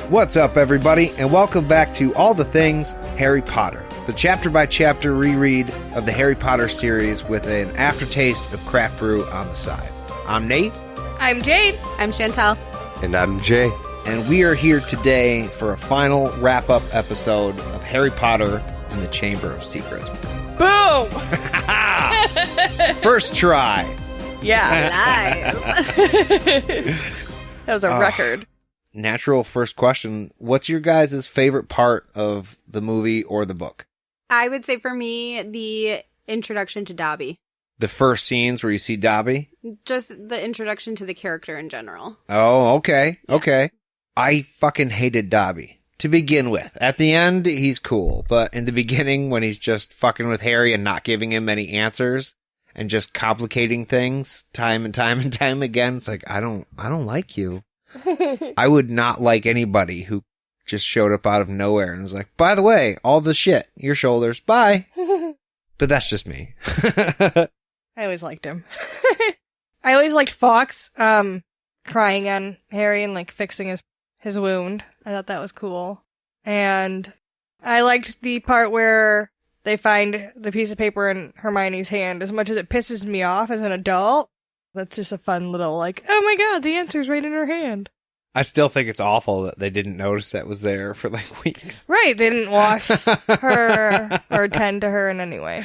What's up, everybody, and welcome back to All the Things Harry Potter, the chapter-by-chapter reread of the Harry Potter series with an aftertaste of craft brew on the side. I'm Nate. I'm Jade. I'm Chantal. And I'm Jay. And we are here today for a final wrap-up episode of Harry Potter and the Chamber of Secrets. Boom! First try. Yeah. Live. That was a record. Natural first question. What's your guys' favorite part of the movie or the book? I would say for me, the introduction to Dobby. The first scenes where you see Dobby? Just the introduction to the character in general. Oh, okay. Yeah. Okay. I fucking hated Dobby to begin with. At the end, he's cool. But in the beginning, when he's just fucking with Harry and not giving him any answers and just complicating things time and time and time again, it's like, I don't like you. I would not like anybody who just showed up out of nowhere and was like, by the way, all the shit, your shoulders, bye. But that's just me. I always liked him. I always liked Fawkes crying on Harry and like fixing his wound. I thought that was cool. And I liked the part where they find the piece of paper in Hermione's hand. As much as it pisses me off as an adult, that's just a fun little like, oh my god, the answer's right in her hand. I still think it's awful that they didn't notice that was there for like weeks. Right, they didn't wash her or tend to her in any way.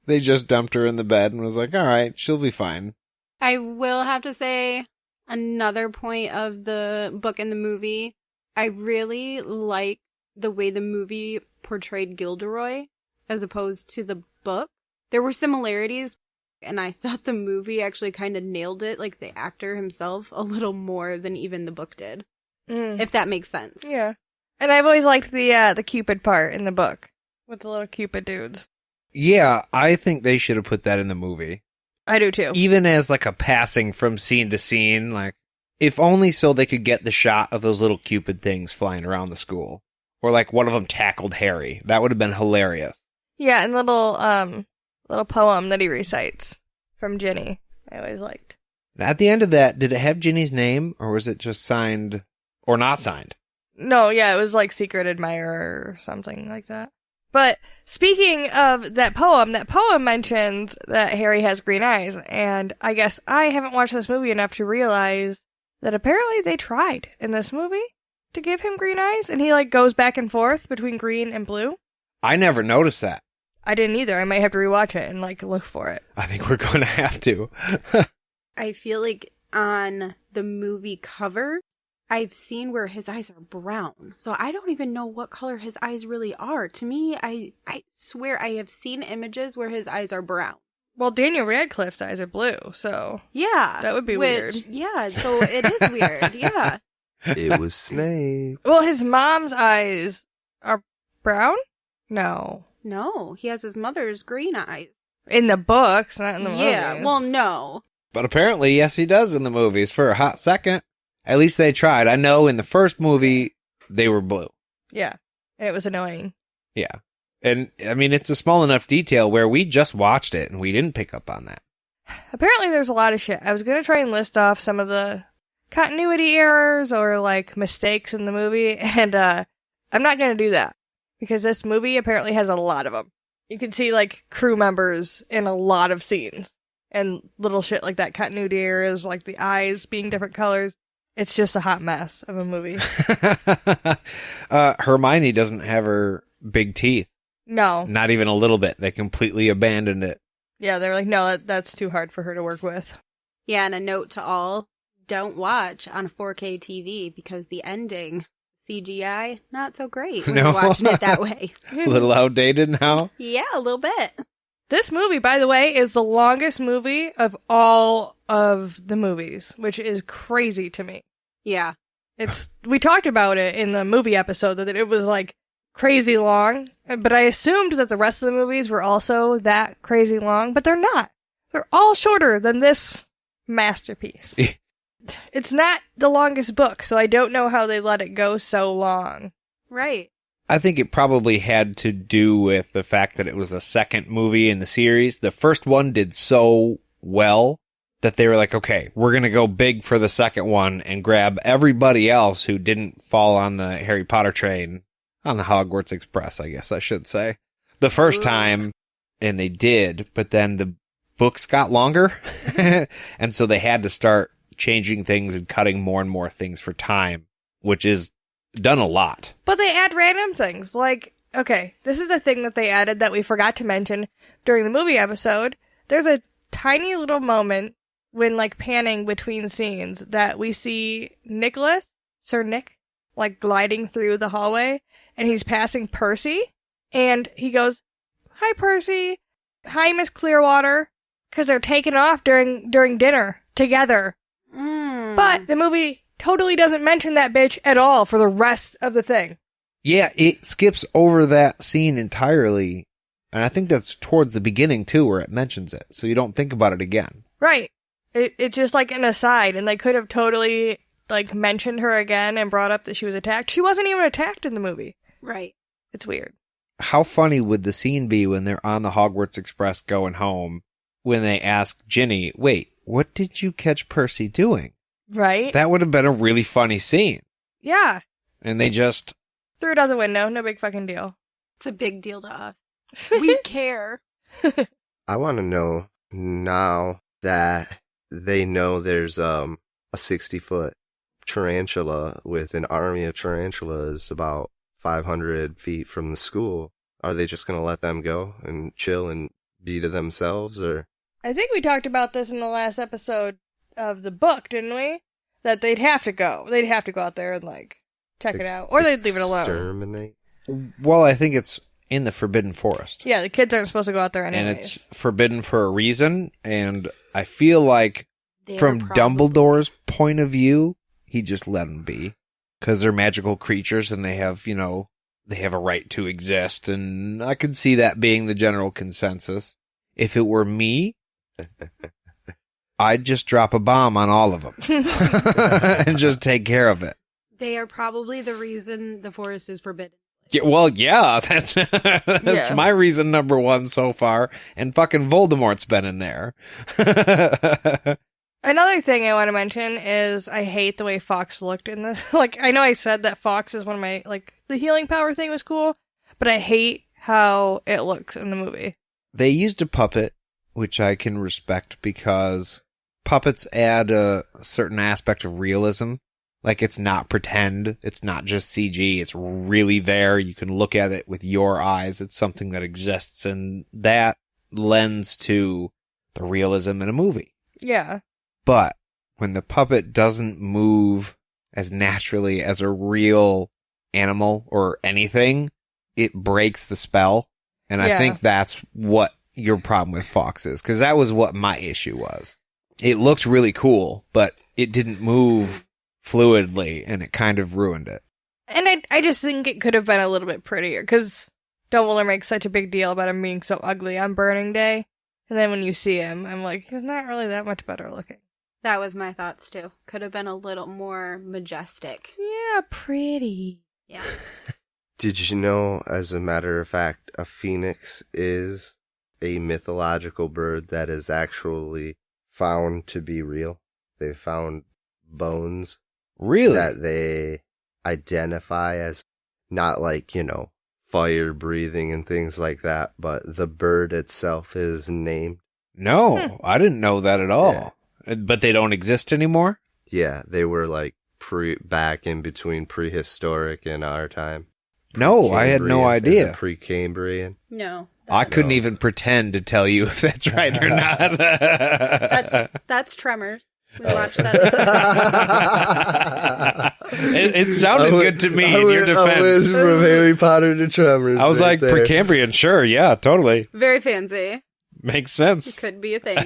They just dumped her in the bed and was like, all right, she'll be fine. I will have to say another point of the book and the movie. I really like the way the movie portrayed Gilderoy as opposed to the book. There were similarities, and I thought the movie actually kind of nailed it, like the actor himself, a little more than even the book did. If that makes sense. Yeah. And I've always liked the Cupid part in the book with the little Cupid dudes. Yeah, I think they should have put that in the movie. I do too. Even as like a passing from scene to scene, like, if only so they could get the shot of those little Cupid things flying around the school. Or like one of them tackled Harry. That would have been hilarious. Yeah, and little poem that he recites from Ginny. I always liked. At the end of that, did it have Ginny's name, or was it just signed, or not signed? No, yeah, it was like Secret Admirer or something like that. But speaking of that poem mentions that Harry has green eyes, and I guess I haven't watched this movie enough to realize that apparently they tried in this movie to give him green eyes, and he like goes back and forth between green and blue. I never noticed that. I didn't either. I might have to rewatch it and like look for it. I think we're going to have to. I feel like on the movie cover, I've seen where his eyes are brown. So I don't even know what color his eyes really are. To me, I swear I have seen images where his eyes are brown. Well, Daniel Radcliffe's eyes are blue, so Yeah. that would be weird. Yeah, so it is weird. Yeah. It was Snape. Well, his mom's eyes are brown? No. No, he has his mother's green eyes. In the books, not in the Yeah, movies. well, no. But apparently, yes, he does in the movies for a hot second. At least they tried. I know in the first movie, they were blue. Yeah. And it was annoying. Yeah. And, I mean, it's a small enough detail where we just watched it and we didn't pick up on that. Apparently there's a lot of shit. I was going to try and list off some of the continuity errors or, like, mistakes in the movie, and I'm not going to do that. Because this movie apparently has a lot of them. You can see, like, crew members in a lot of scenes. And little shit like that. Continuity errors, like the eyes being different colors. It's just a hot mess of a movie. Hermione doesn't have her big teeth. No. Not even a little bit. They completely abandoned it. Yeah, they were like, no, that's too hard for her to work with. Yeah, and a note to all, don't watch on 4K TV because the ending, CGI, not so great when No. you're watching it that way. A little outdated now. Yeah, a little bit. This movie, by the way, is the longest movie of all of the movies, which is crazy to me. Yeah. We talked about it in the movie episode that it was like crazy long, but I assumed that the rest of the movies were also that crazy long, but they're not. They're all shorter than this masterpiece. It's not the longest book, so I don't know how they let it go so long. Right. I think it probably had to do with the fact that it was the second movie in the series. The first one did so well that they were like, okay, we're going to go big for the second one and grab everybody else who didn't fall on the Harry Potter train, on the Hogwarts Express, I guess I should say, the first time. And they did, but then the books got longer. And so they had to start changing things and cutting more and more things for time, which is done a lot. But they add random things. Like, okay, this is a thing that they added that we forgot to mention during the movie episode. There's a tiny little moment when, like, panning between scenes that we see Nicholas, Sir Nick, like, gliding through the hallway, and he's passing Percy, and he goes, "Hi, Percy. Hi, Miss Clearwater," because they're taking off during dinner together. But the movie totally doesn't mention that bitch at all for the rest of the thing. Yeah, it skips over that scene entirely. And I think that's towards the beginning, too, where it mentions it. So you don't think about it again. Right. It's just like an aside, and they could have totally, like, mentioned her again and brought up that she was attacked. She wasn't even attacked in the movie. Right. It's weird. How funny would the scene be when they're on the Hogwarts Express going home, when they ask Ginny, wait, what did you catch Percy doing? Right? That would have been a really funny scene. Yeah. And they just... threw it out the window. No big fucking deal. It's a big deal to us. We care. I want to know now that they know there's a 60-foot tarantula with an army of tarantulas about 500 feet from the school. Are they just going to let them go and chill and be to themselves, or? I think we talked about this in the last episode of the book, didn't we? That they'd have to go. They'd have to go out there and, like, check it out. Or they'd leave it alone. Exterminate? Well, I think it's in the Forbidden Forest. Yeah, the kids aren't supposed to go out there anyways. And it's forbidden for a reason. And I feel like They're from probably- Dumbledore's point of view, he just let them be. Because they're magical creatures and they have, they have a right to exist. And I could see that being the general consensus. If it were me, I'd just drop a bomb on all of them. And just take care of it. They are probably the reason the forest is forbidden. Yeah, well, yeah, that's Yeah. my reason number one so far. And fucking Voldemort's been in there. Another thing I want to mention is I hate the way Fox looked in this. Like, I know I said that Fox is one of my, like, the healing power thing was cool, but I hate how it looks in the movie. They used a puppet, which I can respect because puppets add a certain aspect of realism. Like, it's not pretend. It's not just CG. It's really there. You can look at it with your eyes. It's something that exists, and that lends to the realism in a movie. Yeah. But when the puppet doesn't move as naturally as a real animal or anything, it breaks the spell. And I Yeah. think that's what your problem with Fox is, because that was what my issue was. It looked really cool, but it didn't move fluidly, and it kind of ruined it. And I just think it could have been a little bit prettier, because Dumbledore makes such a big deal about him being so ugly on Burning Day. And then when you see him, I'm like, he's not really that much better looking. That was my thoughts too. Could have been a little more majestic. Yeah, pretty. Yeah. Did you know, as a matter of fact, a phoenix is a mythological bird that is actually found to be real? They found bones Really? that they identify as not like, fire breathing and things like that, but the bird itself is named. No, I didn't know that at all. But they don't exist anymore? Yeah, they were like back in between prehistoric and our time. No, I had no Precambrian. Is idea. it Precambrian. No. I couldn't No. even pretend to tell you if that's right or not. That's Tremors. We watched that. It sounded good to me in your I was defense. from Harry Potter to Tremors. I was right like, there. Precambrian, sure, yeah, totally. Very fancy. Makes sense. Could be a thing.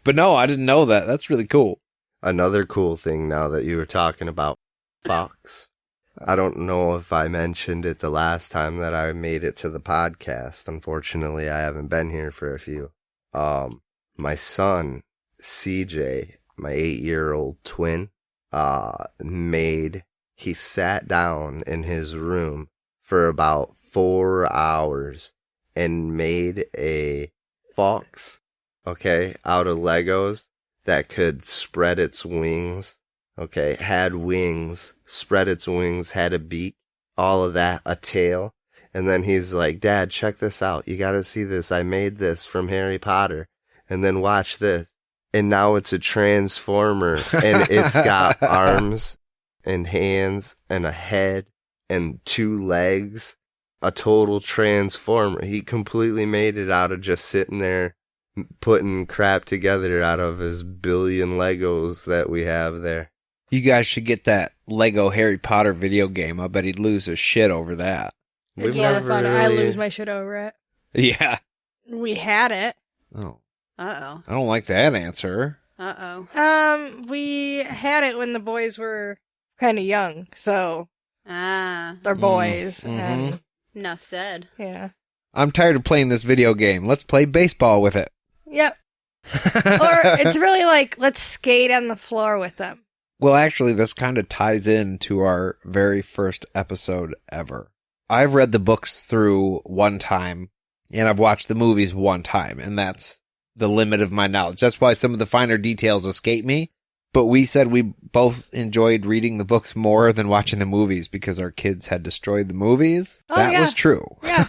But no, I didn't know that. That's really cool. Another cool thing now that you were talking about Fox. I don't know if I mentioned it the last time that I made it to the podcast. Unfortunately, I haven't been here for a few. My son, CJ, my 8-year-old twin, he sat down in his room for about 4 hours and made a Fox okay, out of Legos that could spread its wings, okay, had wings, spread its wings, had a beak, all of that, a tail. And then he's like, Dad, check this out. You gotta see this. I made this from Harry Potter. And then watch this. And now it's a transformer. And it's got arms and hands and a head and 2 legs. A total transformer. He completely made it out of just sitting there putting crap together out of his billion Legos that we have there. You guys should get that Lego Harry Potter video game. I bet he'd lose his shit over that. It's a lot of fun. I lose my shit over it. Yeah. We had it. Oh. Uh-oh. I don't like that answer. Uh-oh. We had it when the boys were kind of young, so they're boys. Mm-hmm. And Enough said. yeah. I'm tired of playing this video game. Let's play baseball with it. Yep. Or it's really like, let's skate on the floor with them. Well, actually, this kind of ties in to our very first episode ever. I've read the books through one time, and I've watched the movies one time, and that's the limit of my knowledge. That's why some of the finer details escape me. But we said we both enjoyed reading the books more than watching the movies because our kids had destroyed the movies. Oh, that yeah. was true. Yeah.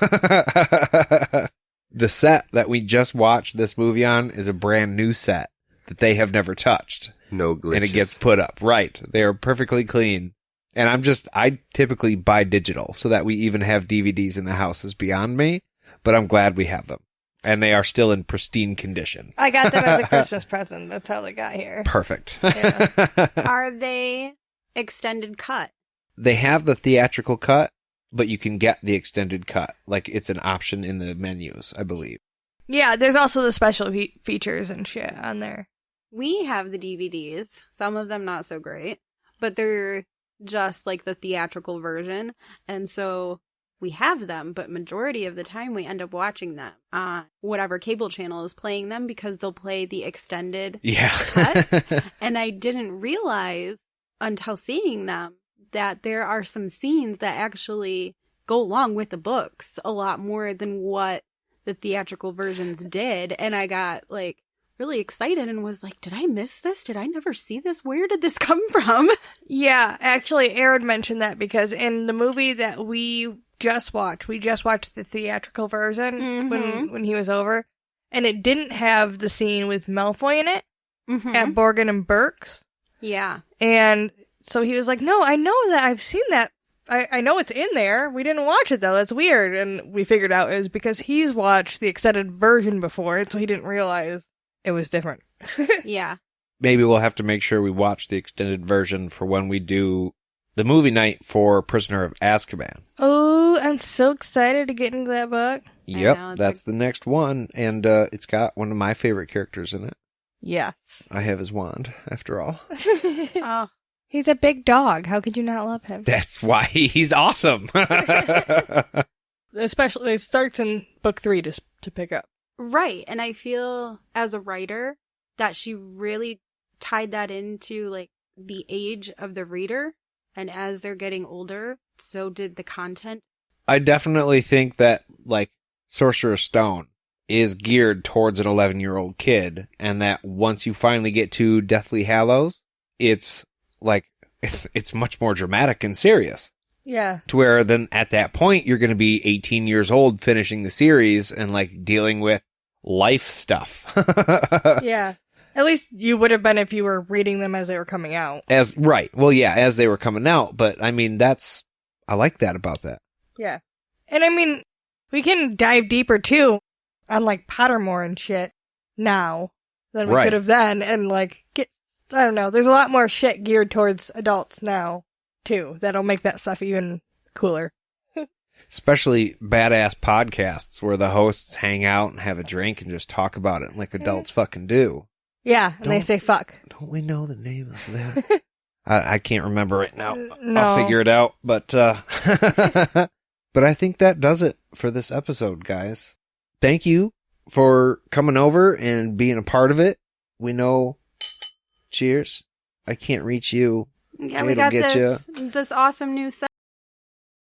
The set that we just watched this movie on is a brand new set that they have never touched. No glitches. And it gets put up. Right. They are perfectly clean. And I typically buy digital, so that we even have DVDs in the house is beyond me, but I'm glad we have them. And they are still in pristine condition. I got them as a Christmas present. That's how they got here. Perfect. Yeah. Are they extended cut? They have the theatrical cut, but you can get the extended cut. Like, it's an option in the menus, I believe. Yeah, there's also the special features and shit on there. We have the DVDs. Some of them not so great, but they're just like the theatrical version. And so we have them, but majority of the time we end up watching them on whatever cable channel is playing them because they'll play the extended cut. And I didn't realize until seeing them that there are some scenes that actually go along with the books a lot more than what the theatrical versions did. And I got like really excited and was like, did I miss this? Did I never see this? Where did this come from? Yeah, actually, Aaron mentioned that because in the movie that we just watched the theatrical version when he was over, and it didn't have the scene with Malfoy in it at Borgin and Burke's. Yeah. And so he was like, no, I know that. I've seen that. I know it's in there. We didn't watch it, though. That's weird. And we figured out it was because he's watched the extended version before, and so he didn't realize it was different. Yeah. Maybe we'll have to make sure we watch the extended version for when we do the movie night for Prisoner of Azkaban. Oh, I'm so excited to get into that book. Yep, that's the next one. And it's got one of my favorite characters in it. Yes. I have his wand, after all. Oh. He's a big dog. How could you not love him? That's why he's awesome. Especially, it starts in book 3 to pick up. Right. And I feel as a writer that she really tied that into like the age of the reader. And as they're getting older, so did the content. I definitely think that like Sorcerer's Stone is geared towards an 11-year-old kid. And that once you finally get to Deathly Hallows, it's like, it's much more dramatic and serious. Yeah. To where then at that point, you're going to be 18 years old finishing the series and like dealing with life stuff. Yeah. At least you would have been if you were reading them as they were coming out. Right. Well, yeah, as they were coming out. But I mean, I like that about that. Yeah. And I mean, we can dive deeper too on like Pottermore and shit now than we could have then. And like, I don't know, there's a lot more shit geared towards adults now too. That'll make that stuff even cooler. Especially badass podcasts where the hosts hang out and have a drink and just talk about it like adults fucking do. Yeah, and they say fuck. Don't we know the name of that? I can't remember right now. No. I'll figure it out. But but I think that does it for this episode, guys. Thank you for coming over and being a part of it. We know. Cheers. I can't reach you. Yeah, Jade'll we got get this awesome new set.